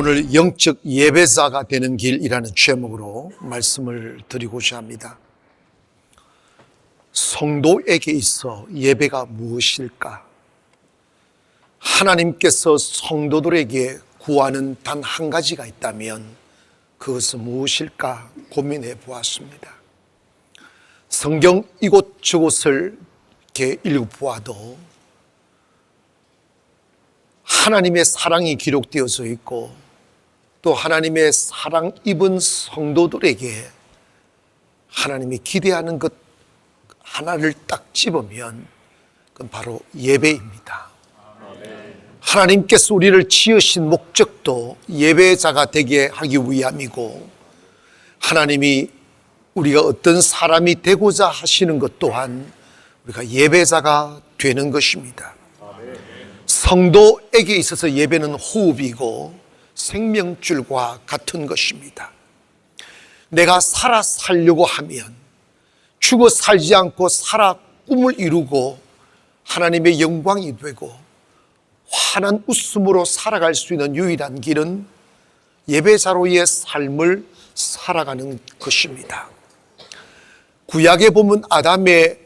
오늘 영적 예배자가 되는 길이라는 제목으로 말씀을 드리고자 합니다. 성도에게 있어 예배가 무엇일까? 하나님께서 성도들에게 구하는 단 한 가지가 있다면 그것은 무엇일까 고민해 보았습니다. 성경 이곳저곳을 이렇게 읽어보아도 하나님의 사랑이 기록되어져 있고 또 하나님의 사랑 입은 성도들에게 하나님이 기대하는 것 하나를 딱 집으면 그건 바로 예배입니다. 하나님께서 우리를 지으신 목적도 예배자가 되게 하기 위함이고, 하나님이 우리가 어떤 사람이 되고자 하시는 것 또한 우리가 예배자가 되는 것입니다. 성도에게 있어서 예배는 호흡이고 생명줄과 같은 것입니다. 내가 살아 살려고 하면 죽어 살지 않고 살아 꿈을 이루고 하나님의 영광이 되고 환한 웃음으로 살아갈 수 있는 유일한 길은 예배자로의 삶을 살아가는 것입니다. 구약에 보면 아담의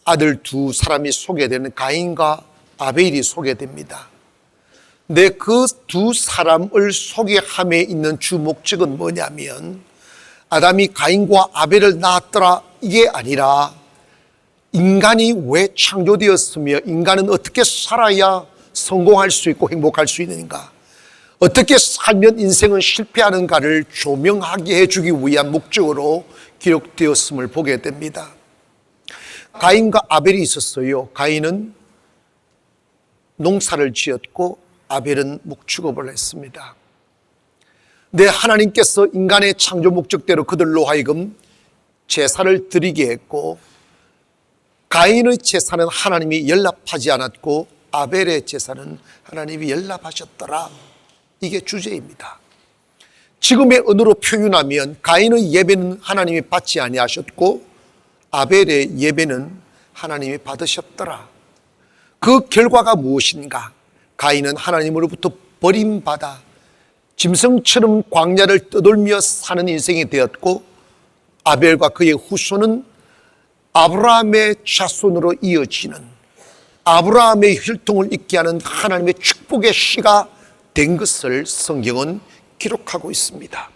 아들 두 사람이 소개되는 가인과 아벨이 소개됩니다. 근데 그 두 사람을 소개함에 있는 주 목적은 뭐냐면, 아담이 가인과 아벨을 낳았더라 이게 아니라 인간이 왜 창조되었으며 인간은 어떻게 살아야 성공할 수 있고 행복할 수 있는가, 어떻게 살면 인생은 실패하는가를 조명하게 해주기 위한 목적으로 기록되었음을 보게 됩니다. 가인과 아벨이 있었어요. 가인은 농사를 지었고 아벨은 목축업을 했습니다. 근데 하나님께서 인간의 창조 목적대로 그들로 하여금 제사를 드리게 했고, 가인의 제사는 하나님이 연락하지 않았고 아벨의 제사는 하나님이 연락하셨더라. 이게 주제입니다. 지금의 언어로 표현하면 가인의 예배는 하나님이 받지 아니하셨고 아벨의 예배는 하나님이 받으셨더라. 그 결과가 무엇인가? 가인은 하나님으로부터 버림받아 짐승처럼 광야를 떠돌며 사는 인생이 되었고, 아벨과 그의 후손은 아브라함의 자손으로 이어지는 아브라함의 혈통을 잇게 하는 하나님의 축복의 씨가 된 것을 성경은 기록하고 있습니다.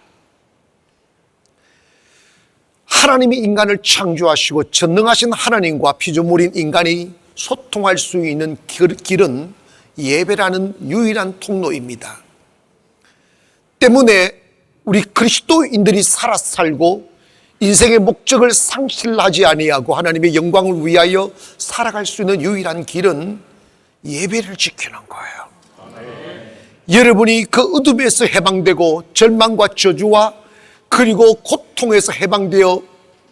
하나님이 인간을 창조하시고 전능하신 하나님과 피조물인 인간이 소통할 수 있는 길은 예배라는 유일한 통로입니다. 때문에 우리 그리스도인들이 살아 살고 인생의 목적을 상실하지 아니하고 하나님의 영광을 위하여 살아갈 수 있는 유일한 길은 예배를 지키는 거예요. 여러분이 그 어둠에서 해방되고 절망과 저주와 그리고 고통에서 해방되어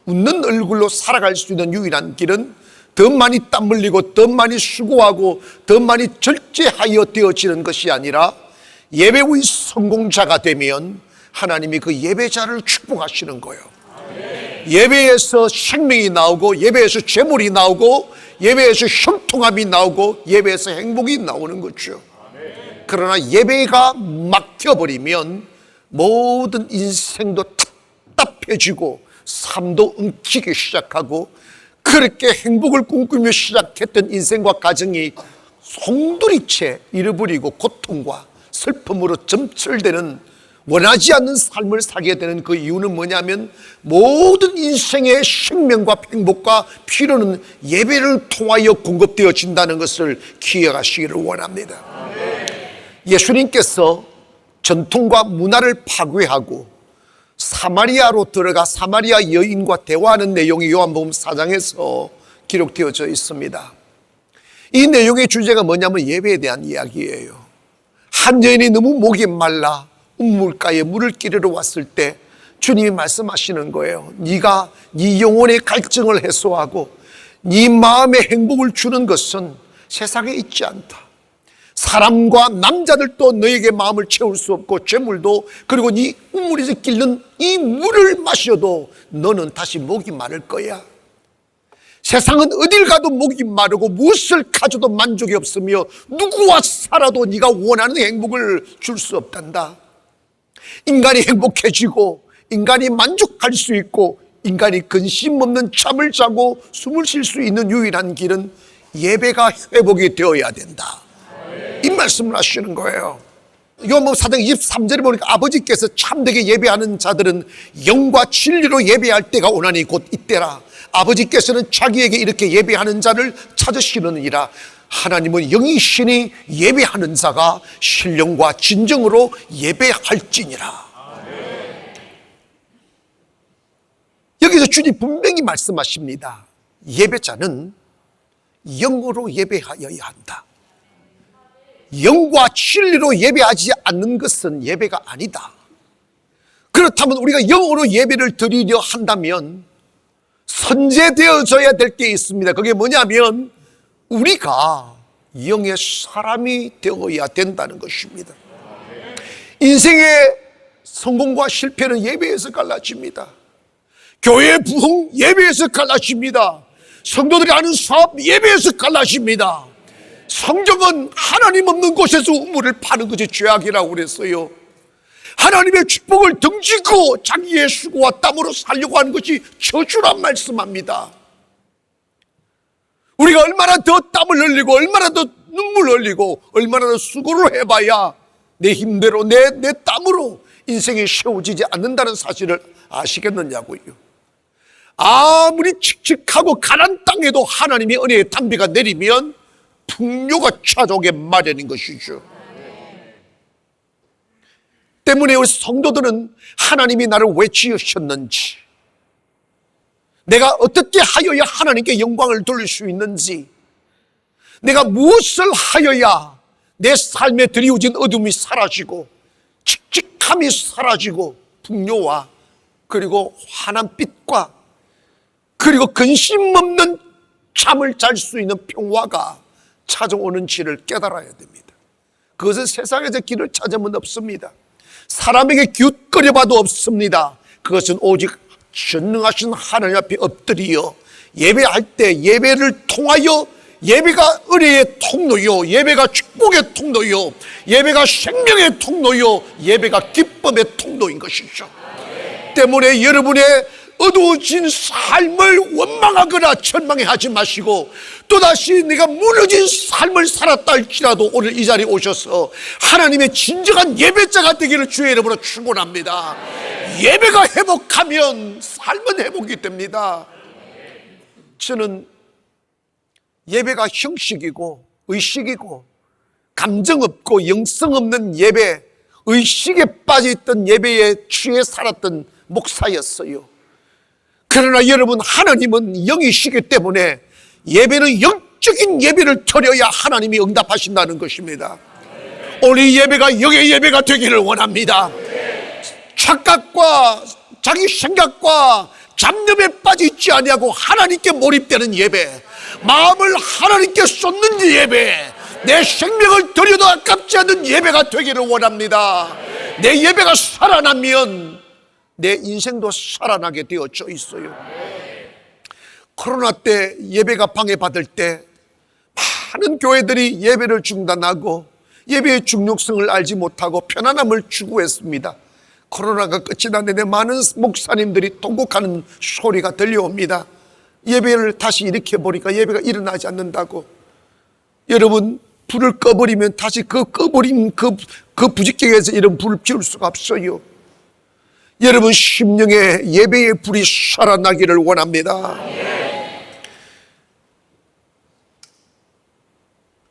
웃는 얼굴로 살아갈 수 있는 유일한 길은 더 많이 땀 흘리고 더 많이 수고하고 더 많이 절제하여 되어지는 것이 아니라, 예배의 성공자가 되면 하나님이 그 예배자를 축복하시는 거예요. 예배에서 생명이 나오고 예배에서 재물이 나오고 예배에서 형통함이 나오고 예배에서 행복이 나오는 거죠. 그러나 예배가 막혀버리면 모든 인생도 답답해지고 삶도 엉키기 시작하고, 그렇게 행복을 꿈꾸며 시작했던 인생과 가정이 송두리째 잃어버리고 고통과 슬픔으로 점철되는, 원하지 않는 삶을 살게 되는 그 이유는 뭐냐면, 모든 인생의 생명과 행복과 필요는 예배를 통하여 공급되어진다는 것을 기억하시기를 원합니다. 예수님께서 전통과 문화를 파괴하고 사마리아로 들어가 사마리아 여인과 대화하는 내용이 요한복음 4장에서 기록되어져 있습니다. 이 내용의 주제가 뭐냐면 예배에 대한 이야기예요. 한 여인이 너무 목이 말라 우물가에 물을 끼리러 왔을 때 주님이 말씀하시는 거예요. 네가 네 영혼의 갈증을 해소하고 네 마음의 행복을 주는 것은 세상에 있지 않다. 사람과 남자들도 너에게 마음을 채울 수 없고 재물도, 그리고 네 우물에서 끓는 이 물을 마셔도 너는 다시 목이 마를 거야. 세상은 어딜 가도 목이 마르고 무엇을 가져도 만족이 없으며 누구와 살아도 네가 원하는 행복을 줄 수 없단다. 인간이 행복해지고 인간이 만족할 수 있고 인간이 근심 없는 잠을 자고 숨을 쉴 수 있는 유일한 길은 예배가 회복이 되어야 된다, 이 말씀을 하시는 거예요. 요한복음 4장 23절에 보니까 아버지께서 참되게 예배하는 자들은 영과 진리로 예배할 때가 오나니 곧 이때라. 아버지께서는 자기에게 이렇게 예배하는 자를 찾으시느니라. 하나님은 영이시니 예배하는 자가 신령과 진정으로 예배할지니라. 여기서 주님 분명히 말씀하십니다. 예배자는 영으로 예배하여야 한다. 영과 진리로 예배하지 않는 것은 예배가 아니다. 그렇다면 우리가 영으로 예배를 드리려 한다면 선제되어져야 될 게 있습니다. 그게 뭐냐면 우리가 영의 사람이 되어야 된다는 것입니다. 인생의 성공과 실패는 예배에서 갈라집니다. 교회 부흥 예배에서 갈라집니다. 성도들이 하는 사업 예배에서 갈라집니다. 성경은 하나님 없는 곳에서 우물을 파는 것이 죄악이라고 그랬어요. 하나님의 축복을 등지고 자기의 수고와 땀으로 살려고 하는 것이 저주란 말씀합니다. 우리가 얼마나 더 땀을 흘리고 얼마나 더 눈물 흘리고 얼마나 더 수고를 해봐야 내 힘대로 내 땀으로 인생이 세워지지 않는다는 사실을 아시겠느냐고요. 아무리 칙칙하고 가난 땅에도 하나님의 은혜의 담비가 내리면 풍요가 찾아오게 마련인 것이죠. 때문에 우리 성도들은 하나님이 나를 왜 지으셨는지, 내가 어떻게 하여야 하나님께 영광을 돌릴 수 있는지, 내가 무엇을 하여야 내 삶에 드리워진 어둠이 사라지고 칙칙함이 사라지고 풍요와 그리고 환한 빛과 그리고 근심 없는 잠을 잘 수 있는 평화가 찾아오는지를 깨달아야 됩니다. 그것은 세상에서 길을 찾으면 없습니다. 사람에게 기웃거려봐도 없습니다. 그것은 오직 전능하신 하나님 앞에 엎드려 예배할 때 예배를 통하여, 예배가 은혜의 통로요, 예배가 축복의 통로요, 예배가 생명의 통로요, 예배가 기쁨의 통로인 것이죠. 때문에 여러분의 어두워진 삶을 원망하거나 절망해하지 마시고, 또다시 내가 무너진 삶을 살았다 할지라도 오늘 이 자리에 오셔서 하나님의 진정한 예배자가 되기를 주의 이름으로 축원합니다. 예배가 회복하면 삶은 회복이 됩니다. 저는 예배가 형식이고 의식이고 감정 없고 영성 없는 예배, 의식에 빠져있던 예배에 취해 살았던 목사였어요. 그러나 여러분, 하나님은 영이시기 때문에 예배는 영적인 예배를 드려야 하나님이 응답하신다는 것입니다. 오늘 이 예배가 영의 예배가 되기를 원합니다. 착각과 자기 생각과 잡념에 빠지지 아니하고 하나님께 몰입되는 예배, 마음을 하나님께 쏟는 예배, 내 생명을 드려도 아깝지 않은 예배가 되기를 원합니다. 내 예배가 살아나면 내 인생도 살아나게 되어져 있어요. 코로나 때 예배가 방해받을 때 많은 교회들이 예배를 중단하고 예배의 중요성을 알지 못하고 편안함을 추구했습니다. 코로나가 끝이 났는데 많은 목사님들이 통곡하는 소리가 들려옵니다. 예배를 다시 일으켜보니까 예배가 일어나지 않는다고. 여러분, 불을 꺼버리면 다시 그 꺼버린 그 부직경에서 이런 불을 피울 수가 없어요. 여러분, 심령의 예배의 불이 살아나기를 원합니다.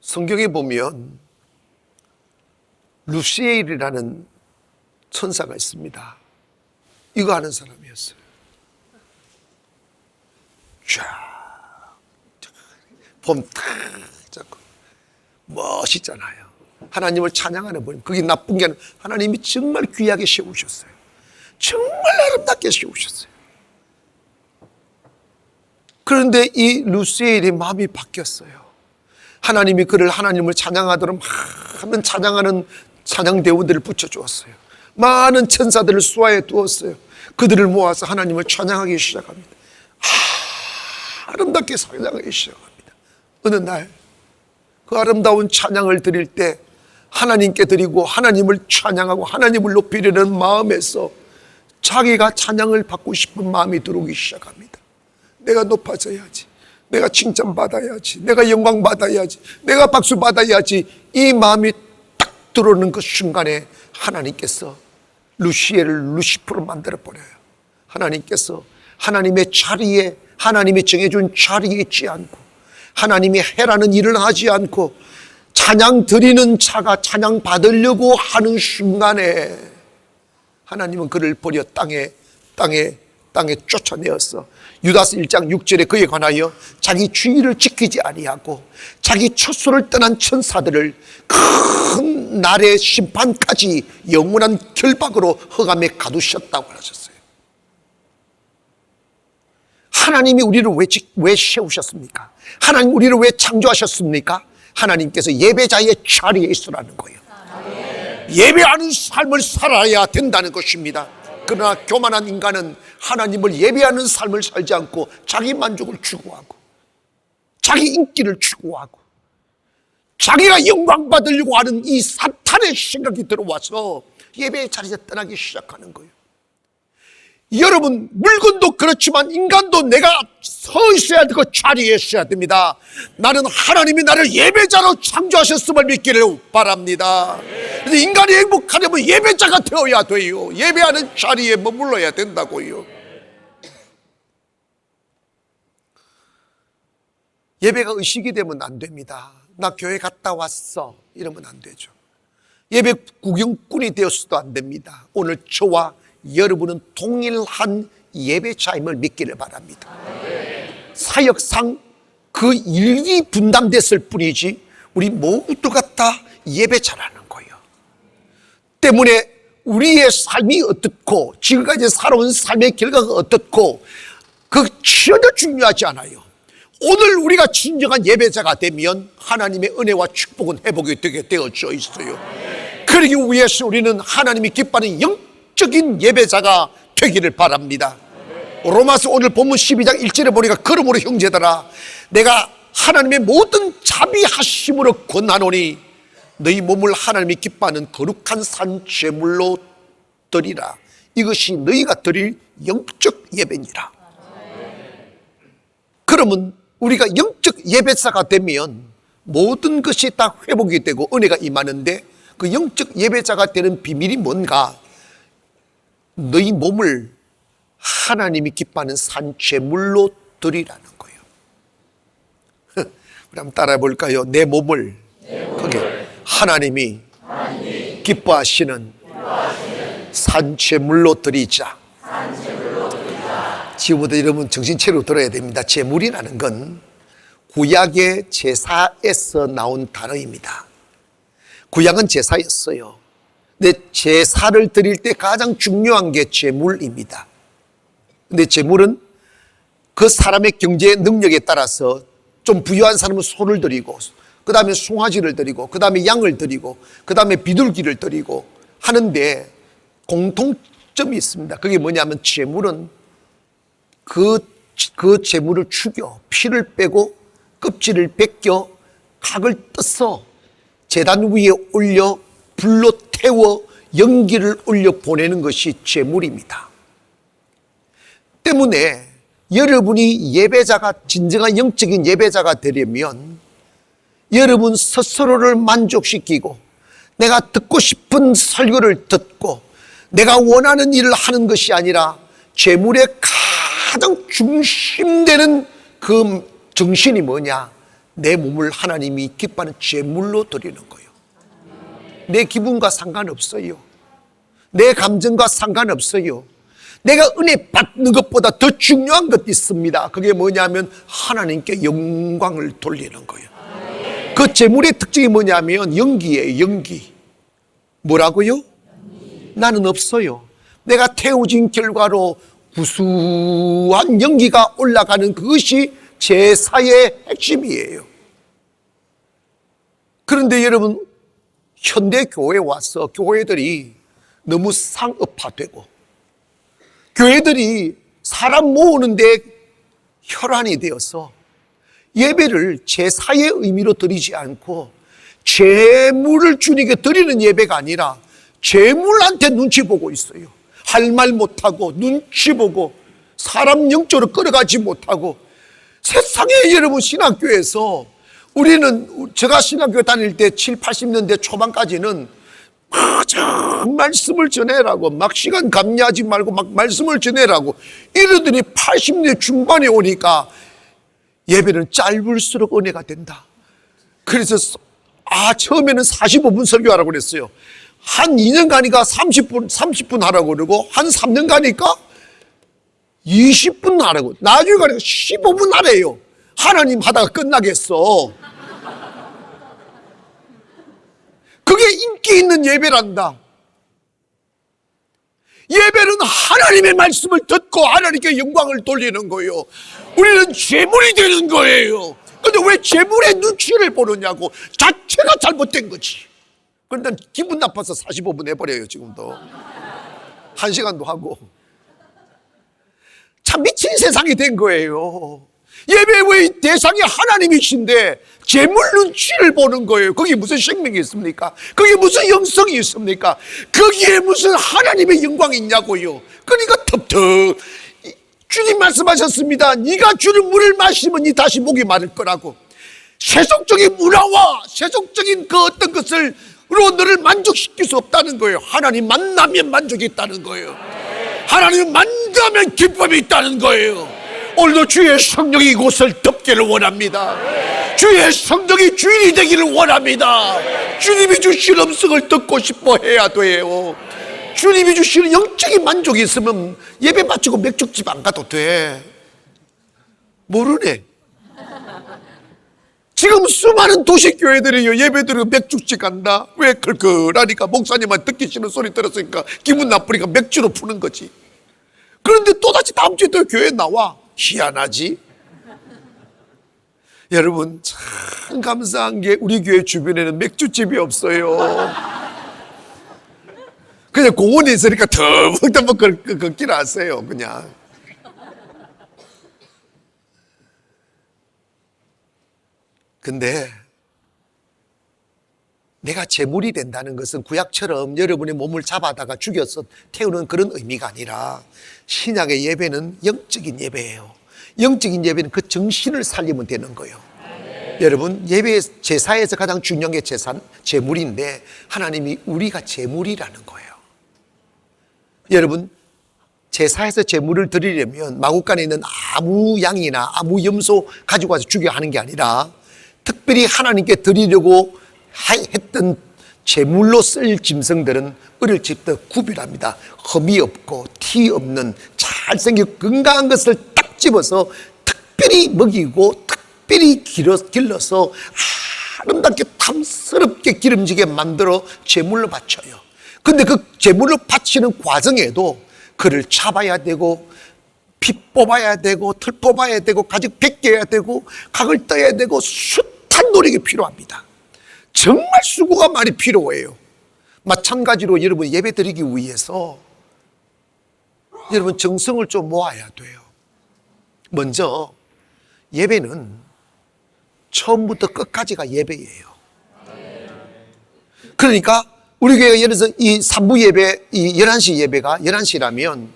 성경에 보면 루시엘이라는 천사가 있습니다. 이거 아는 사람이었어요. 봄 탁 잡고 멋있잖아요. 하나님을 찬양하는 분. 그게 나쁜 게 아니라 하나님이 정말 귀하게 세우셨어요. 정말 아름답게 세우셨어요. 그런데 이 루시엘의 마음이 바뀌었어요. 하나님이 그를 하나님을 찬양하도록 많은 찬양하는 찬양대원들을 붙여주었어요. 많은 천사들을 수하에 두었어요. 그들을 모아서 하나님을 찬양하기 시작합니다. 아름답게 찬양하기 시작합니다. 어느 날 그 아름다운 찬양을 드릴 때 하나님께 드리고 하나님을 찬양하고 하나님을 높이려는 마음에서 자기가 찬양을 받고 싶은 마음이 들어오기 시작합니다. 내가 높아져야지, 내가 칭찬받아야지, 내가 영광 받아야지, 내가 박수 받아야지. 이 마음이 딱 들어오는 그 순간에 하나님께서 루시엘을 루시프로 만들어버려요. 하나님께서 하나님의 자리에, 하나님이 정해준 자리에 있지 않고 하나님이 해라는 일을 하지 않고 찬양 드리는 자가 찬양 받으려고 하는 순간에 하나님은 그를 버려 땅에 쫓아내었어. 유다서 1장 6절에 그에 관하여 자기 주의를 지키지 아니하고 자기 처소를 떠난 천사들을 큰 날의 심판까지 영원한 결박으로 흑암에 가두셨다고 하셨어요. 하나님이 우리를 왜 세우셨습니까? 하나님 우리를 왜 창조하셨습니까? 하나님께서 예배자의 자리에 있으라는 거예요. 예배하는 삶을 살아야 된다는 것입니다. 그러나 교만한 인간은 하나님을 예배하는 삶을 살지 않고 자기 만족을 추구하고 자기 인기를 추구하고 자기가 영광 받으려고 하는 이 사탄의 생각이 들어와서 예배의 자리에서 떠나기 시작하는 거예요. 여러분, 물건도 그렇지만 인간도 내가 서 있어야 되고 자리에 있어야 됩니다. 나는 하나님이 나를 예배자로 창조하셨음을 믿기를 바랍니다. 그래서 인간이 행복하려면 예배자가 되어야 돼요. 예배하는 자리에 머물러야 된다고요. 예배가 의식이 되면 안 됩니다. 나 교회 갔다 왔어 이러면 안 되죠. 예배 구경꾼이 되었어도 안 됩니다. 오늘 저와 여러분은 동일한 예배자임을 믿기를 바랍니다. 사역상 그 일이 분담됐을 뿐이지 우리 모두가 다 예배자라는 거예요. 때문에 우리의 삶이 어떻고 지금까지 살아온 삶의 결과가 어떻고 그 전혀 중요하지 않아요. 오늘 우리가 진정한 예배자가 되면 하나님의 은혜와 축복은 회복이 되게 되어져 있어요. 그러기 위해서 우리는 하나님이 기뻐하는 적인 예배자가 되기를 바랍니다. 로마서 오늘 본문 12장 1절에 보니까 그러므로 형제들아 내가 하나님의 모든 자비하심으로 권하노니 너희 몸을 하나님이 기뻐하는 거룩한 산 제물로 드리라. 이것이 너희가 드릴 영적 예배니라. 그러면 우리가 영적 예배자가 되면 모든 것이 다 회복이 되고 은혜가 임하는데 그 영적 예배자가 되는 비밀이 뭔가? 너희 몸을 하나님이 기뻐하는 산 제물로 드리라는 거예요. 우리 한번 따라해 볼까요? 내 몸을 거기 하나님이 기뻐하시는 산 제물로 드리자. 지금부터 여러분 정신차리고 들어야 됩니다. 제물이라는 건 구약의 제사에서 나온 단어입니다. 구약은 제사였어요. 근데 제사를 드릴 때 가장 중요한 게 제물입니다. 근데 제물은 그 사람의 경제 능력에 따라서 좀 부유한 사람은 소를 드리고 그 다음에 송아지를 드리고 그 다음에 양을 드리고 그 다음에 비둘기를 드리고 하는데 공통점이 있습니다. 그게 뭐냐면 제물은 그 제물을 죽여 피를 빼고 껍질을 벗겨 각을 떠서 제단 위에 올려 불로 태워 연기를 올려 보내는 것이 제물입니다. 때문에 여러분이 예배자가 진정한 영적인 예배자가 되려면 여러분 스스로를 만족시키고 내가 듣고 싶은 설교를 듣고 내가 원하는 일을 하는 것이 아니라 제물의 가장 중심되는 그 정신이 뭐냐? 내 몸을 하나님이 기뻐하는 제물로 드리는 거예요. 내 기분과 상관없어요. 내 감정과 상관없어요. 내가 은혜 받는 것보다 더 중요한 것도 있습니다. 그게 뭐냐면 하나님께 영광을 돌리는 거예요. 그 제물의 특징이 뭐냐면 연기예요. 연기. 뭐라고요? 나는 없어요. 내가 태워진 결과로 구수한 연기가 올라가는 그것이 제사의 핵심이에요. 그런데 여러분, 현대 교회에 와서 교회들이 너무 상업화되고 교회들이 사람 모으는데 혈안이 되어서 예배를 제사의 의미로 드리지 않고 재물을 주님께 드리는 예배가 아니라 재물한테 눈치 보고 있어요. 할 말 못하고 눈치 보고 사람 영적으로 끌어가지 못하고. 세상에 여러분, 신학교에서 우리는, 제가 신학교 다닐 때 7, 80년대 초반까지는 말씀을 전해라고, 막 시간 감리하지 말고 막 말씀을 전해라고 이러더니 80년 중반에 오니까 예배는 짧을수록 은혜가 된다. 그래서 처음에는 45분 설교하라고 그랬어요. 한 2년 가니까 30분 하라고 그러고, 한 3년 가니까 20분 하라고, 나중에 가니까 15분 하래요. 하나님 하다가 끝나겠어. 그게 인기 있는 예배란다. 예배는 하나님의 말씀을 듣고 하나님께 영광을 돌리는 거예요. 우리는 재물이 되는 거예요. 근데 왜 재물의 눈치를 보느냐고. 자체가 잘못된 거지. 그런데 기분 나빠서 45분 해버려요. 지금도 1시간도 하고. 참 미친 세상이 된 거예요. 예배의 대상이 하나님이신데 재물 눈치를 보는 거예요. 거기에 무슨 생명이 있습니까? 거기에 무슨 영성이 있습니까? 거기에 무슨 하나님의 영광이 있냐고요. 그러니까 텁텁. 주님 말씀하셨습니다. 네가 주는 물을 마시면 네 다시 목이 마를 거라고. 세속적인 문화와 세속적인 그 어떤 것으로 너를 만족시킬 수 없다는 거예요. 하나님 만나면 만족이 있다는 거예요. 하나님 만나면 기쁨이 있다는 거예요. 오늘도 주의 성령이 이곳을 덮기를 원합니다. 주의 성령이 주인이 되기를 원합니다. 주님이 주신 음성을 듣고 싶어 해야 돼요. 주님이 주시는 영적인 만족이 있으면 예배 마치고 맥주집 안 가도 돼. 모르네. 지금 수많은 도시교회들이요, 예배 드리고 맥주집 간다. 왜? 걸걸하니까 목사님만 듣기 싫은 소리 들었으니까 기분 나쁘니까 맥주로 푸는 거지. 그런데 또다시 다음 주에 또 교회에 나와. 희한하지? 여러분, 참 감사한 게 우리 교회 주변에는 맥주집이 없어요. 그냥 공원에 있으니까 더벅더벅 걷길 하세요. 그냥. 근데 내가 재물이 된다는 것은 구약처럼 여러분의 몸을 잡아다가 죽여서 태우는 그런 의미가 아니라, 신약의 예배는 영적인 예배예요. 영적인 예배는 그 정신을 살리면 되는 거예요. 여러분, 예배 제사에서 가장 중요한 게 재물인데, 하나님이 우리가 재물이라는 거예요. 여러분, 제사에서 재물을 드리려면 마구간에 있는 아무 양이나 아무 염소 가지고 와서 죽여 하는 게 아니라, 특별히 하나님께 드리려고 했던 제물로 쓸 짐승들은 어릴 적부터 구별합니다. 흠이 없고 티 없는 잘생기고 건강한 것을 딱 집어서 특별히 먹이고 특별히 길러서 아름답게 탐스럽게 기름지게 만들어 제물로 바쳐요. 근데 그 제물을 바치는 과정에도 그를 잡아야 되고, 피 뽑아야 되고, 털 뽑아야 되고, 가죽 벗겨야 되고, 각을 떠야 되고, 숱한 노력이 필요합니다. 정말 수고가 많이 필요해요. 마찬가지로 여러분, 예배 드리기 위해서 여러분 정성을 좀 모아야 돼요. 먼저 예배는 처음부터 끝까지가 예배예요. 그러니까 우리 교회가 예를 들어서 이 3부 예배, 이 11시 예배가 11시라면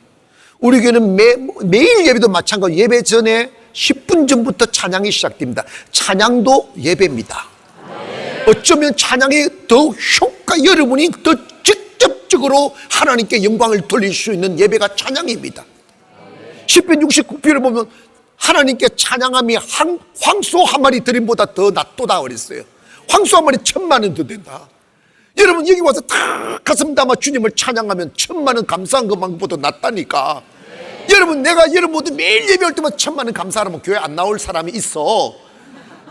우리 교회는 매일 예배도 마찬가지로 예배 전에 10분 전부터 찬양이 시작됩니다. 찬양도 예배입니다. 어쩌면 찬양이 더 여러분이 더 직접적으로 하나님께 영광을 돌릴 수 있는 예배가 찬양입니다. 시편 69편을 보면 하나님께 찬양함이 황소 한 마리 드림보다 더 낫도다 그랬어요. 황소 한 마리 1000만 원 더 된다. 여러분, 여기 와서 다 가슴 담아 주님을 찬양하면 1000만 원 감사한 것만보다 낫다니까. 여러분, 내가 여러분 모두 매일 예배할 때마다 1000만 원 감사하면 교회 안 나올 사람이 있어.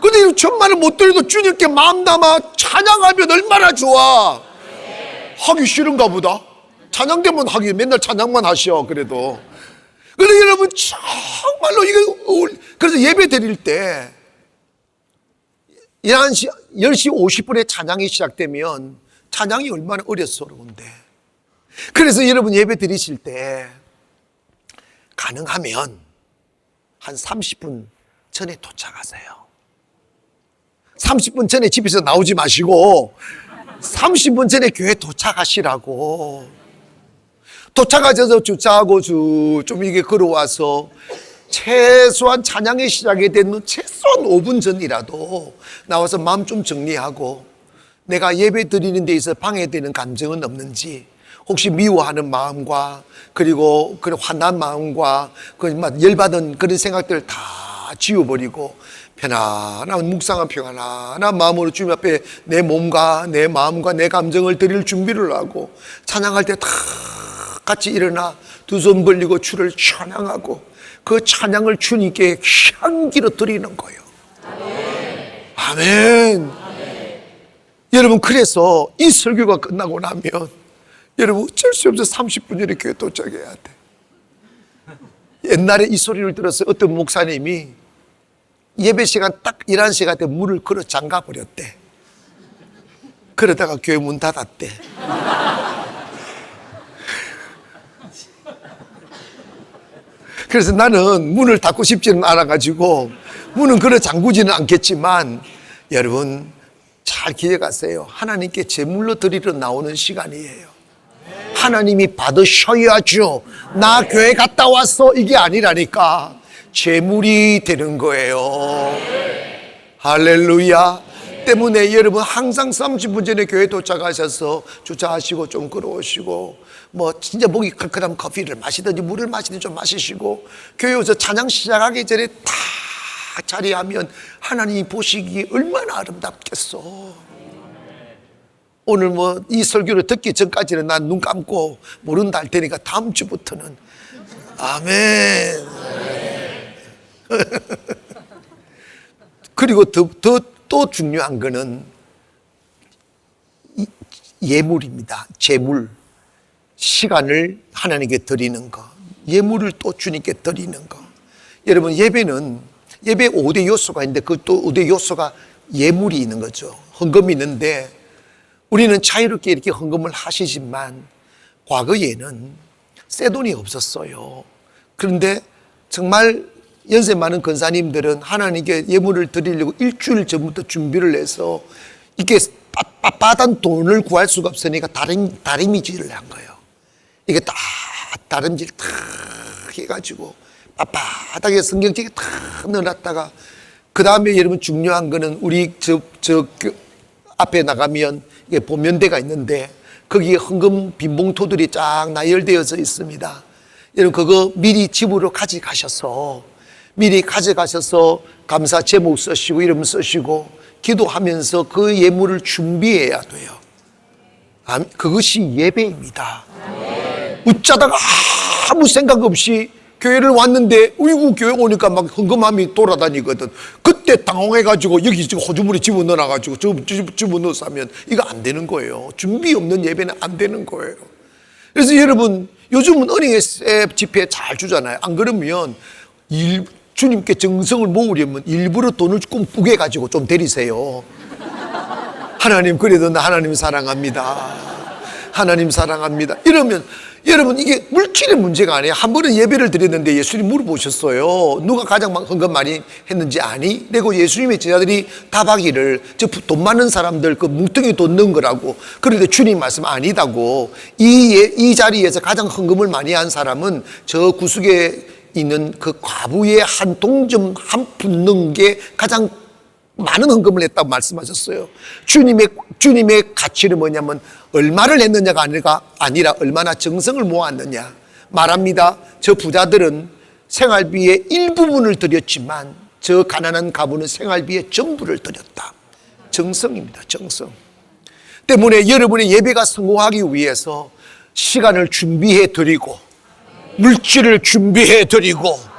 근데 1000만 원 못 드려도 주님께 마음 담아 찬양하면 얼마나 좋아. 하기 싫은가 보다. 찬양되면 하기, 맨날 찬양만 하셔. 그래도. 근데 여러분, 정말로 이거, 그래서 예배 드릴 때 10시 50분에 찬양이 시작되면 찬양이 얼마나 어려스러운데. 그래서 여러분 예배 드리실 때 가능하면 한 30분 전에 도착하세요. 30분 전에 집에서 나오지 마시고 30분 전에 교회 도착하시라고. 도착하셔서 주차하고 좀 이게 걸어와서 최소한 찬양이 시작이 되는 최소한 5분 전이라도 나와서 마음 좀 정리하고, 내가 예배 드리는 데 있어 방해되는 감정은 없는지, 혹시 미워하는 마음과 그리고 그 화난 마음과 그 열받은 그런 생각들을 다 지워버리고 편안한 묵상한 평안한 마음으로 주님 앞에 내 몸과 내 마음과 내 감정을 드릴 준비를 하고, 찬양할 때 다 같이 일어나 두 손 벌리고 주를 찬양하고 그 찬양을 주님께 향기로 드리는 거예요. 아멘. 아멘. 여러분, 그래서 이 설교가 끝나고 나면 여러분 어쩔 수 없어 30분 전에 교회 도착해야 돼. 옛날에 이 소리를 들어서 어떤 목사님이 예배 시간 딱 11시가 돼 문을 걸어 잠가 버렸대. 그러다가 교회 문 닫았대. 그래서 나는 문을 닫고 싶지는 않아가지고 문은 걸어 잠그지는 않겠지만, 여러분 잘 기억하세요. 하나님께 제물로 드리러 나오는 시간이에요. 하나님이 받으셔야죠. 나 교회 갔다 왔어 이게 아니라니까. 제물이 되는 거예요. 할렐루야. 때문에 여러분 항상 30분 전에 교회 도착하셔서 주차하시고 좀 걸어오시고, 뭐 진짜 목이 칼칼하면 커피를 마시든지 물을 마시든지 좀 마시시고, 교회 와서 찬양 시작하기 전에 다 자리하면 하나님이 보시기에 얼마나 아름답겠어. 오늘 뭐 이 설교를 듣기 전까지는 난 눈 감고 모른다 할 테니까 다음 주부터는 아멘. 그리고 또 중요한 거는 예물입니다. 제물. 시간을 하나님께 드리는 거, 예물을 또 주님께 드리는 거. 여러분, 예배는 예배 5대 요소가 있는데 그 또 5대 요소가 예물이 있는 거죠. 헌금이 있는데 우리는 자유롭게 이렇게 헌금을 하시지만 과거에는 새 돈이 없었어요. 그런데 정말 연세 많은 권사님들은 하나님께 예물을 드리려고 일주일 전부터 준비를 해서 이게 빳빳한 돈을 구할 수가 없으니까 다리미질을 한 거예요. 이게 다 다림질 탁 해가지고 빳빳하게 성경책에 탁 넣어놨다가, 그 다음에 여러분 중요한 거는 우리 앞에 나가면 이게 보면대가 있는데 거기에 헌금 빈봉토들이 쫙 나열되어져 있습니다. 여러분 그거 미리 집으로 가져가셔서 감사 제목 쓰시고 이름 쓰시고 기도하면서 그 예물을 준비해야 돼요. 그것이 예배입니다. 웃자다가 아무 생각 없이 교회를 왔는데 어이구 교회 오니까 막 헌금함이 돌아다니거든. 그때 당황해가지고 여기 지금 호주머니 집어넣어가지고 집어넣어서 하면 이거 안 되는 거예요. 준비 없는 예배는 안 되는 거예요. 그래서 여러분 요즘은 은행에 지폐 잘 주잖아요. 안 그러면 주님께 정성을 모으려면 일부러 돈을 조금 뿌게 가지고 좀 데리세요. 하나님 그래도 나 하나님 사랑합니다. 하나님 사랑합니다. 이러면 여러분 이게 물질의 문제가 아니에요. 한 번은 예배를 드렸는데 예수님 물어보셨어요. 누가 가장 헌금 많이 했는지 아니? 그리고 예수님의 제자들이 답하기를 돈 많은 사람들 그 뭉텅이 돈 넣은 거라고. 그런데 주님 말씀 아니다고. 이 자리에서 가장 헌금을 많이 한 사람은 저 구석에 있는 그 과부의 한 동점 한 푼 넣은 게 가장 많은 헌금을 했다고 말씀하셨어요. 주님의 가치는 뭐냐면 얼마를 했느냐가 아니라 얼마나 정성을 모았느냐. 말합니다. 저 부자들은 생활비의 일부분을 드렸지만 저 가난한 가부는 생활비의 전부를 드렸다. 정성입니다. 정성. 때문에 여러분의 예배가 성공하기 위해서 시간을 준비해 드리고 물질을 해드리고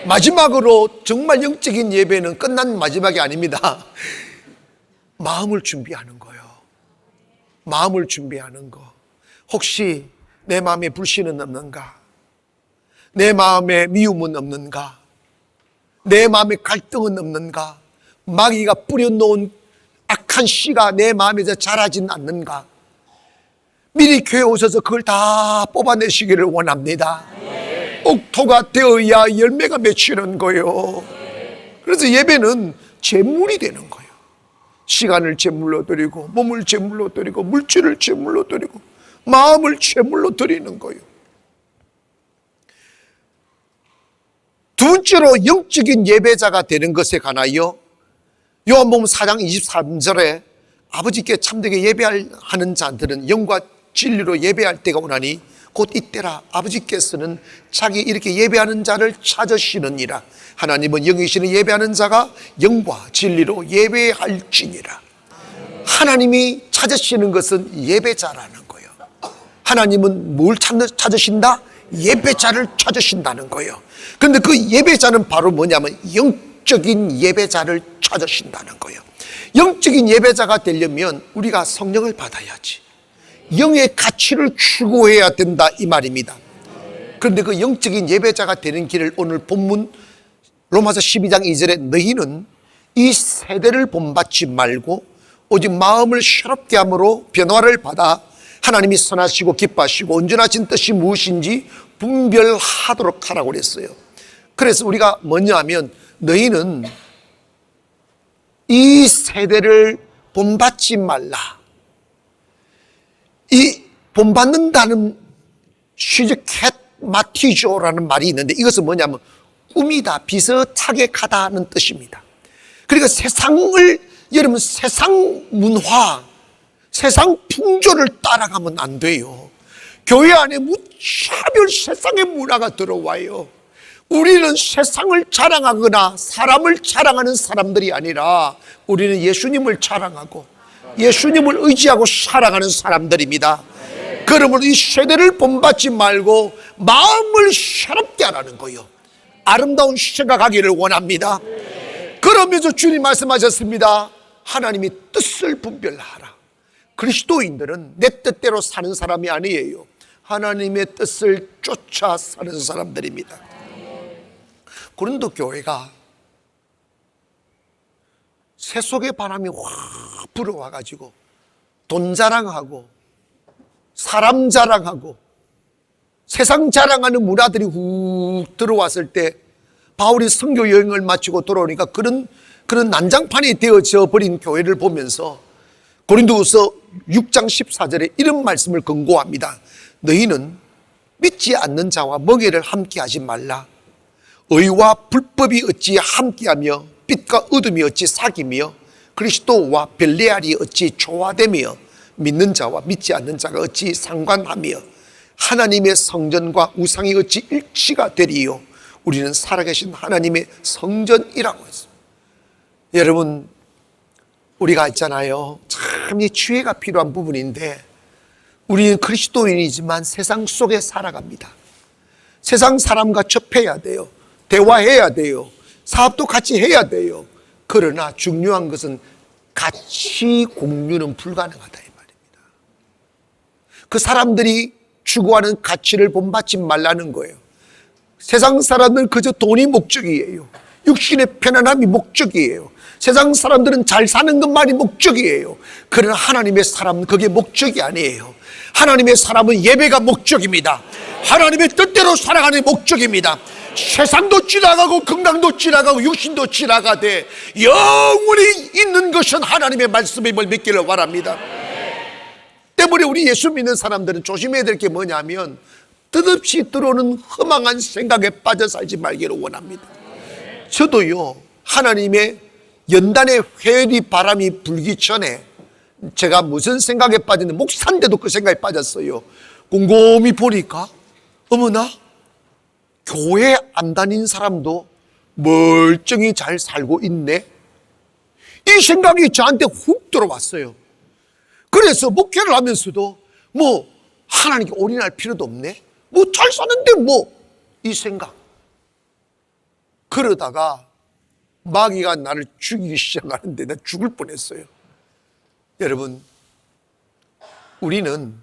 마지막으로 정말 영적인 예배는 끝난 마지막이 아닙니다. 마음을 준비하는 거예요. 마음을 준비하는 거. 혹시 내 마음에 불신은 없는가? 내 마음에 미움은 없는가? 내 마음에 갈등은 없는가? 마귀가 뿌려놓은 악한 씨가 내 마음에서 자라진 않는가? 미리 교회 오셔서 그걸 다 뽑아내시기를 원합니다. 옥토가 되어야 열매가 맺히는 거예요. 그래서 예배는 제물이 되는 거예요. 시간을 제물로 드리고, 몸을 제물로 드리고, 물질을 제물로 드리고, 마음을 제물로 드리는 거예요. 두 번째로 영적인 예배자가 되는 것에 관하여 요한복음 4장 23절에 아버지께 참되게 예배하는 자들은 영과 진리로 예배할 때가 오나니 곧 이때라. 아버지께서는 자기 이렇게 예배하는 자를 찾으시느니라. 하나님은 영이시는 예배하는 자가 영과 진리로 예배할지니라. 하나님이 찾으시는 것은 예배자라는 거예요. 하나님은 뭘 찾으신다? 예배자를 찾으신다는 거예요. 그런데 그 예배자는 바로 뭐냐면 영적인 예배자를 찾으신다는 거예요. 영적인 예배자가 되려면 우리가 성령을 받아야지, 영의 가치를 추구해야 된다 이 말입니다. 그런데 그 영적인 예배자가 되는 길을 오늘 본문 로마서 12장 2절에 너희는 이 세대를 본받지 말고 오직 마음을 새롭게 함으로 변화를 받아 하나님이 선하시고 기뻐하시고 온전하신 뜻이 무엇인지 분별하도록 하라고 그랬어요. 그래서 우리가 뭐냐 하면 너희는 이 세대를 본받지 말라. 이 본받는다는 시즈켓마티조라는 말이 있는데 이것은 뭐냐면 꿈이다, 비슷하게 가다는 뜻입니다. 그러니까 세상을, 여러분 세상 문화, 세상 풍조를 따라가면 안 돼요. 교회 안에 무차별 세상의 문화가 들어와요. 우리는 세상을 자랑하거나 사람을 자랑하는 사람들이 아니라 우리는 예수님을 자랑하고 예수님을 의지하고 살아가는 사람들입니다. 그러므로 이 세대를 본받지 말고 마음을 새롭게 하라는 거예요. 아름다운 생각하기를 원합니다. 그러면서 주님 말씀하셨습니다. 하나님이 뜻을 분별하라. 그리스도인들은 내 뜻대로 사는 사람이 아니에요. 하나님의 뜻을 쫓아 사는 사람들입니다. 고린도 교회가 세속의 바람이 확 불어와가지고 돈 자랑하고 사람 자랑하고 세상 자랑하는 문화들이 훅 들어왔을 때 바울이 선교 여행을 마치고 돌아오니까 그런 난장판이 되어져 버린 교회를 보면서 고린도후서 6장 14절에 이런 말씀을 권고합니다. 너희는 믿지 않는 자와 멍에를 함께 하지 말라. 의와 불법이 어찌 함께하며 빛과 어둠이 어찌 사귀며 그리스도와 벨레알이 어찌 조화되며 믿는 자와 믿지 않는 자가 어찌 상관하며 하나님의 성전과 우상이 어찌 일치가 되리요. 우리는 살아계신 하나님의 성전이라고 했습니다. 여러분, 우리가 있잖아요, 참 이 지혜가 필요한 부분인데 우리는 그리스도인이지만 세상 속에 살아갑니다. 세상 사람과 접해야 돼요. 대화해야 돼요. 사업도 같이 해야 돼요. 그러나 중요한 것은 가치 공유는 불가능하다 이 말입니다. 그 사람들이 추구하는 가치를 본받지 말라는 거예요. 세상 사람들은 그저 돈이 목적이에요. 육신의 편안함이 목적이에요. 세상 사람들은 잘 사는 것만이 목적이에요. 그러나 하나님의 사람은 그게 목적이 아니에요. 하나님의 사람은 예배가 목적입니다. 하나님의 뜻대로 살아가는 목적입니다. 세상도 지나가고 건강도 지나가고 육신도 지나가되 영원히 있는 것은 하나님의 말씀임을 믿기를 바랍니다. 때문에 우리 예수 믿는 사람들은 조심해야 될 게 뭐냐면 뜻없이 들어오는 허망한 생각에 빠져 살지 말기를 원합니다. 저도요, 하나님의 연단의 회리 바람이 불기 전에 제가 무슨 생각에 빠졌는데 목사인데도 그 생각에 빠졌어요. 곰곰이 보니까 어머나, 교회 안 다닌 사람도 멀쩡히 잘 살고 있네, 이 생각이 저한테 훅 들어왔어요. 그래서 목회를 하면서도 뭐 하나님께 올인할 필요도 없네, 뭐 잘 사는데 뭐, 이 생각. 그러다가 마귀가 나를 죽이기 시작하는데 나 죽을 뻔했어요. 여러분, 우리는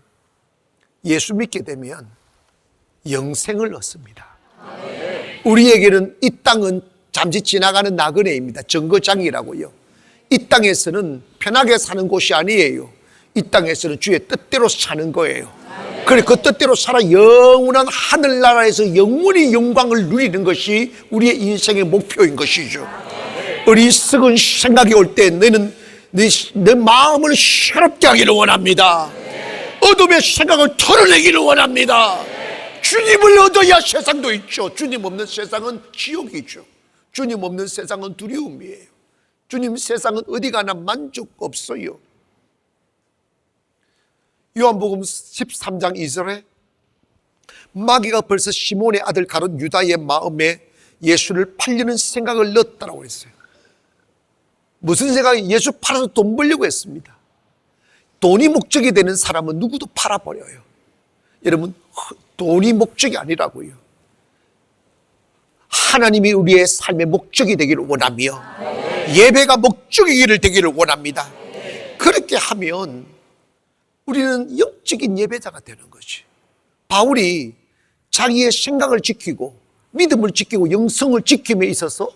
예수 믿게 되면 영생을 얻습니다. 우리에게는 이 땅은 잠시 지나가는 나그네입니다. 정거장이라고요. 이 땅에서는 편하게 사는 곳이 아니에요. 이 땅에서는 주의 뜻대로 사는 거예요. 그래, 그 뜻대로 살아 영원한 하늘나라에서 영원히 영광을 누리는 것이 우리의 인생의 목표인 것이죠. 어리석은 생각이 올 때 너는 내 마음을 새롭게 하기를 원합니다. 어둠의 생각을 털어내기를 원합니다. 주님을 얻어야 세상도 있죠. 주님 없는 세상은 지옥이죠. 주님 없는 세상은 두려움이에요. 주님 세상은 어디 가나 만족 없어요. 요한복음 13장 2절에 마귀가 벌써 시몬의 아들 가룟 유다의 마음에 예수를 팔려는 생각을 넣었다고 했어요. 무슨 생각이? 예수 팔아서 돈 벌려고 했습니다. 돈이 목적이 되는 사람은 누구도 팔아버려요. 여러분, 돈이 목적이 아니라고요. 하나님이 우리의 삶의 목적이 되기를 원하며 예배가 목적이기를 되기를 원합니다. 그렇게 하면 우리는 영적인 예배자가 되는 거지. 바울이 자기의 생각을 지키고 믿음을 지키고 영성을 지킴에 있어서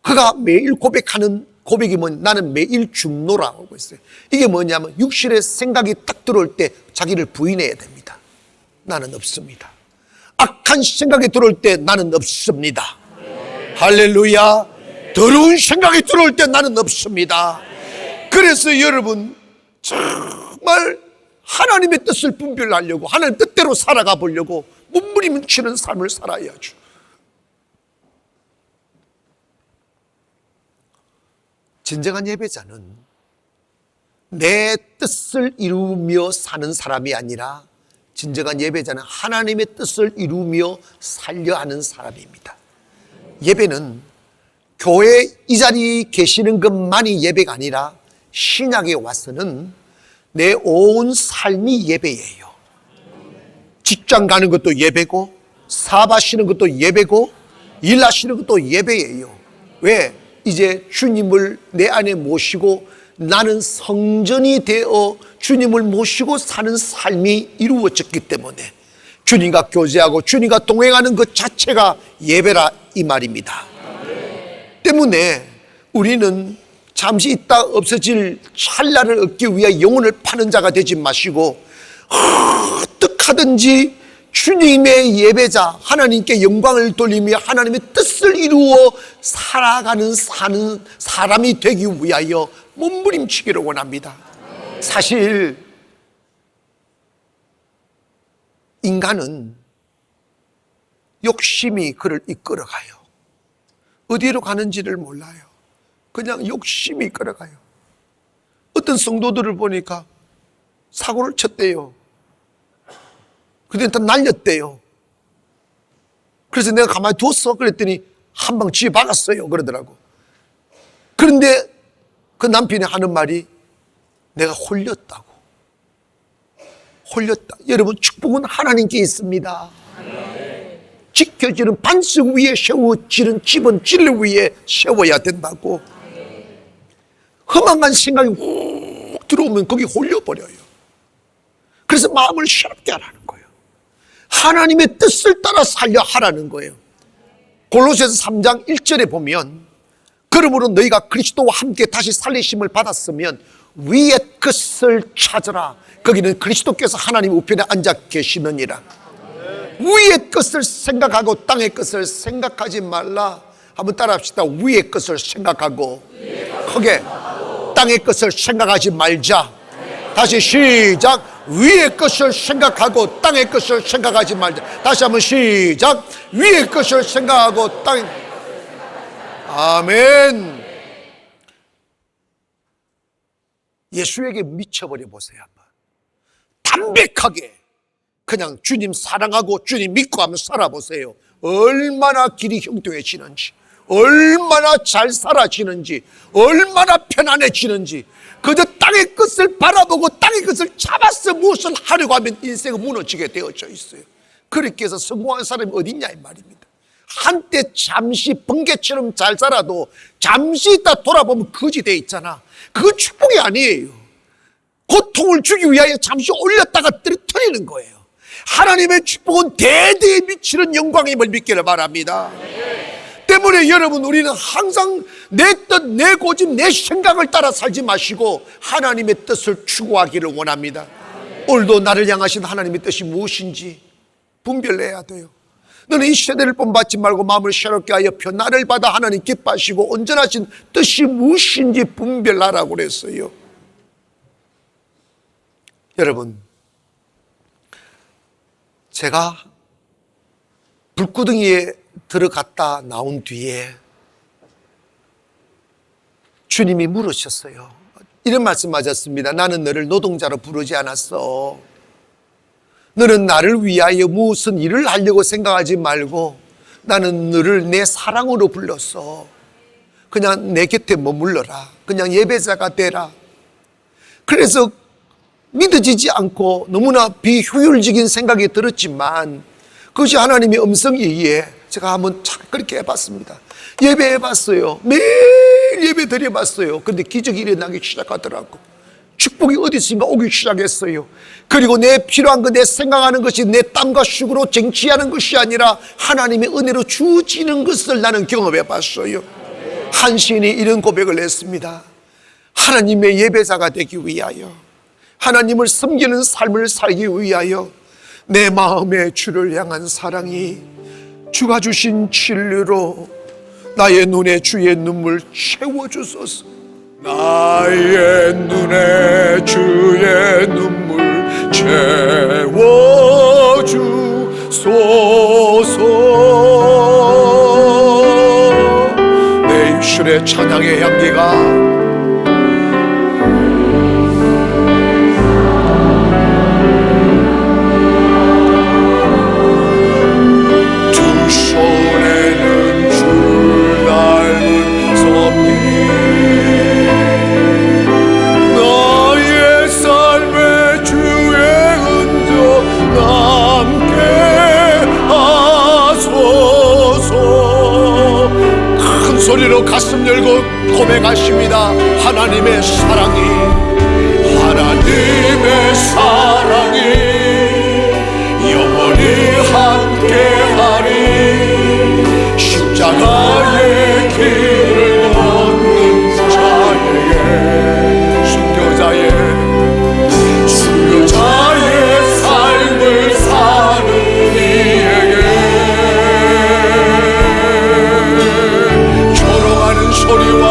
그가 매일 고백하는 고백이 뭐냐면 나는 매일 죽노라고 하고 있어요. 이게 뭐냐면 육신의 생각이 딱 들어올 때 자기를 부인해야 됩니다. 나는 없습니다. 악한 생각이 들어올 때 나는 없습니다. 할렐루야. 더러운 생각이 들어올 때 나는 없습니다. 그래서 여러분 정말 하나님의 뜻을 분별하려고 하나님 뜻대로 살아가 보려고 몸부림치는 삶을 살아야죠. 진정한 예배자는 내 뜻을 이루며 사는 사람이 아니라 진정한 예배자는 하나님의 뜻을 이루며 살려 하는 사람입니다. 예배는 교회 이 자리에 계시는 것만이 예배가 아니라 신약에 와서는 내 온 삶이 예배예요. 직장 가는 것도 예배고 사업하시는 것도 예배고 일하시는 것도 예배예요. 왜? 이제 주님을 내 안에 모시고 나는 성전이 되어 주님을 모시고 사는 삶이 이루어졌기 때문에 주님과 교제하고 주님과 동행하는 것 자체가 예배라 이 말입니다. 때문에 우리는 잠시 있다 없어질 찰나를 얻기 위해 영혼을 파는 자가 되지 마시고 어떡하든지 주님의 예배자 하나님께 영광을 돌리며 하나님의 뜻을 이루어 살아가는 사는 사람이 되기 위하여 몸부림치기를 원합니다. 사실 인간은 욕심이 그를 이끌어가요. 어디로 가는지를 몰라요. 그냥 욕심이 이끌어가요. 어떤 성도들을 보니까 사고를 쳤대요. 그때 다 날렸대요. 그래서 내가 가만히 뒀어. 그랬더니 한 방 쥐어 박았어요. 그러더라고. 그런데 그 남편이 하는 말이 내가 홀렸다고. 홀렸다. 여러분, 축복은 하나님께 있습니다. 지켜지는 반석 위에 세워지는 집은 진리 위에 세워야 된다고. 험한 생각이 훅 들어오면 거기 홀려버려요. 그래서 마음을 새롭게 하라는 거예요. 하나님의 뜻을 따라 살려 하라는 거예요. 골로새서 3장 1절에 보면 그러므로 너희가 그리스도와 함께 다시 살리심을 받았으면 위의 것을 찾으라. 거기는 그리스도께서 하나님 우편에 앉아 계시느니라. 위의 것을 생각하고 땅의 것을 생각하지 말라. 한번 따라합시다. 위의 것을 생각하고 크게 땅의 것을 생각하지 말자. 다시 시작. 위의 것을 생각하고 땅의 것을 생각하지 말자. 다시 한번 시작. 위의 것을 생각하고 땅의. 아멘. 예수에게 미쳐버려 보세요. 한번 담백하게 그냥 주님 사랑하고 주님 믿고 하면 살아보세요. 얼마나 길이 형통해지는지, 얼마나 잘 살아지는지, 얼마나 편안해지는지. 그저 땅의 것을 바라보고 땅의 것을 잡아서 무엇을 하려고 하면 인생은 무너지게 되어져 있어요. 그렇게 해서 성공한 사람이 어딨냐 이 말입니다. 한때 잠시 번개처럼 잘 살아도 잠시 있다 돌아보면 거지 돼 있잖아. 그건 축복이 아니에요. 고통을 주기 위하여 잠시 올렸다가 떨어뜨리는 거예요. 하나님의 축복은 대대에 미치는 영광임을 믿기를 바랍니다. 때문에 여러분, 우리는 항상 내 뜻, 내 고집, 내 생각을 따라 살지 마시고 하나님의 뜻을 추구하기를 원합니다. 오늘도 나를 향하신 하나님의 뜻이 무엇인지 분별해야 돼요. 너는 이 세대를 본받지 말고 마음을 새롭게 하여 변화를 받아 하나님 기뻐하시고 온전하신 뜻이 무엇인지 분별하라고 그랬어요. 여러분, 제가 불구덩이에 들어갔다 나온 뒤에 주님이 물으셨어요. 이런 말씀 하셨습니다. 나는 너를 노동자로 부르지 않았어. 너는 나를 위하여 무슨 일을 하려고 생각하지 말고 나는 너를 내 사랑으로 불렀어. 그냥 내 곁에 머물러라. 그냥 예배자가 되라. 그래서 믿어지지 않고 너무나 비효율적인 생각이 들었지만 그것이 하나님의 음성에 의해 제가 한번 그렇게 해봤습니다. 예배해봤어요. 매일 예배 드려봤어요. 그런데 기적이 일어나기 시작하더라고. 축복이 어디 있으니까 오기 시작했어요. 그리고 내 필요한 것, 내 생각하는 것이 내 땀과 죽으로 쟁취하는 것이 아니라 하나님의 은혜로 주어지는 것을 나는 경험해봤어요. 한 시인이 이런 고백을 했습니다. 하나님의 예배자가 되기 위하여, 하나님을 섬기는 삶을 살기 위하여 내 마음에 주를 향한 사랑이 주가 주신 진리로 나의 눈에 주의 눈물 채워주소서. 나의 눈에 주의 눈물 채워주소서. 내 입술에 찬양의 향기가 소리로 가슴 열고 고백하십니다. 하나님의 사랑이, 하나님의 사랑이 영원히 함께하리. 십자가의 길을 걷는 자에게, 순교자의 삶을 사는 이에게 조롱하는 소리와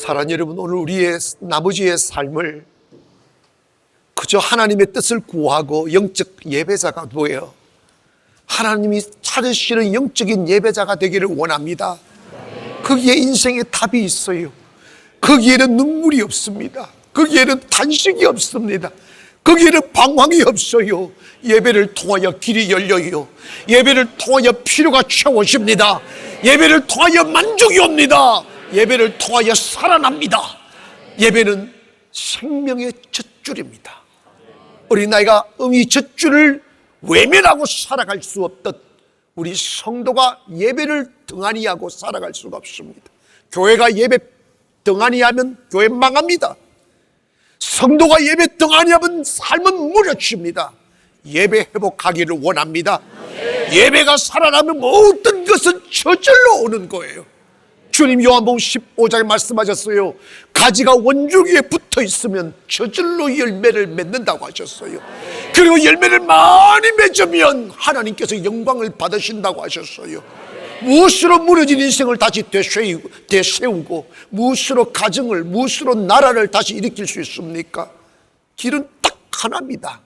사랑하는 여러분, 오늘 우리의 나머지의 삶을 그저 하나님의 뜻을 구하고 영적 예배자가 되어 하나님이 찾으시는 영적인 예배자가 되기를 원합니다. 거기에 인생의 답이 있어요. 거기에는 눈물이 없습니다. 거기에는 탄식이 없습니다. 거기에는 방황이 없어요. 예배를 통하여 길이 열려요. 예배를 통하여 필요가 채워집니다. 예배를 통하여 만족이 옵니다. 예배를 통하여 살아납니다. 예배는 생명의 젖줄입니다. 어린아이가 이 젖줄을 외면하고 살아갈 수 없듯 우리 성도가 예배를 등한히하고 살아갈 수가 없습니다. 교회가 예배 등한히하면 교회 망합니다. 성도가 예배 등한히하면 삶은 무너집니다. 예배 회복하기를 원합니다. 예배가 살아나면 모든 것은 저절로 오는 거예요. 주님 요한복음 15장에 말씀하셨어요. 가지가 원줄기에 붙어 있으면 저절로 열매를 맺는다고 하셨어요. 그리고 열매를 많이 맺으면 하나님께서 영광을 받으신다고 하셨어요. 무엇으로 무너진 인생을 다시 되세우고 무엇으로 가정을, 무엇으로 나라를 다시 일으킬 수 있습니까? 길은 딱 하나입니다.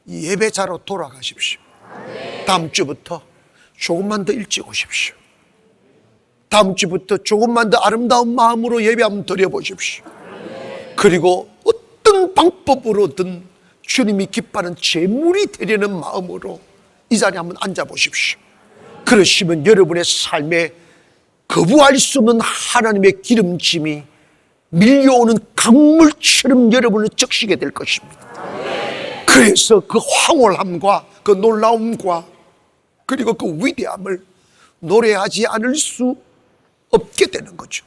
예배자로 돌아가십시오. 다음 주부터 조금만 더 일찍 오십시오. 다음 주부터 조금만 더 아름다운 마음으로 예배 한번 드려보십시오. 그리고 어떤 방법으로든 주님이 기뻐하는 제물이 되려는 마음으로 이 자리에 한번 앉아보십시오. 그러시면 여러분의 삶에 거부할 수 없는 하나님의 기름짐이 밀려오는 강물처럼 여러분을 적시게 될 것입니다. 그래서 그 황홀함과 그 놀라움과 그리고 그 위대함을 노래하지 않을 수 없게 되는 거죠.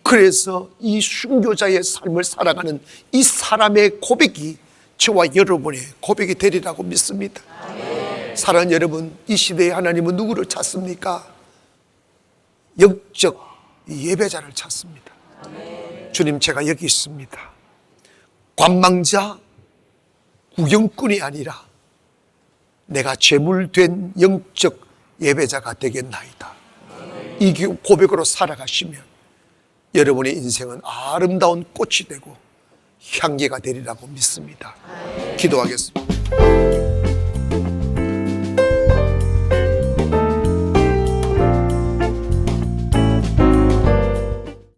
그래서 이 순교자의 삶을 살아가는 이 사람의 고백이 저와 여러분의 고백이 되리라고 믿습니다. 사랑하는 여러분, 이 시대에 하나님은 누구를 찾습니까? 영적 예배자를 찾습니다. 주님, 제가 여기 있습니다. 관망자, 구경꾼이 아니라 내가 제물된 영적 예배자가 되겠나이다. 이 고백으로 살아가시면 여러분의 인생은 아름다운 꽃이 되고 향기가 되리라고 믿습니다. 기도하겠습니다.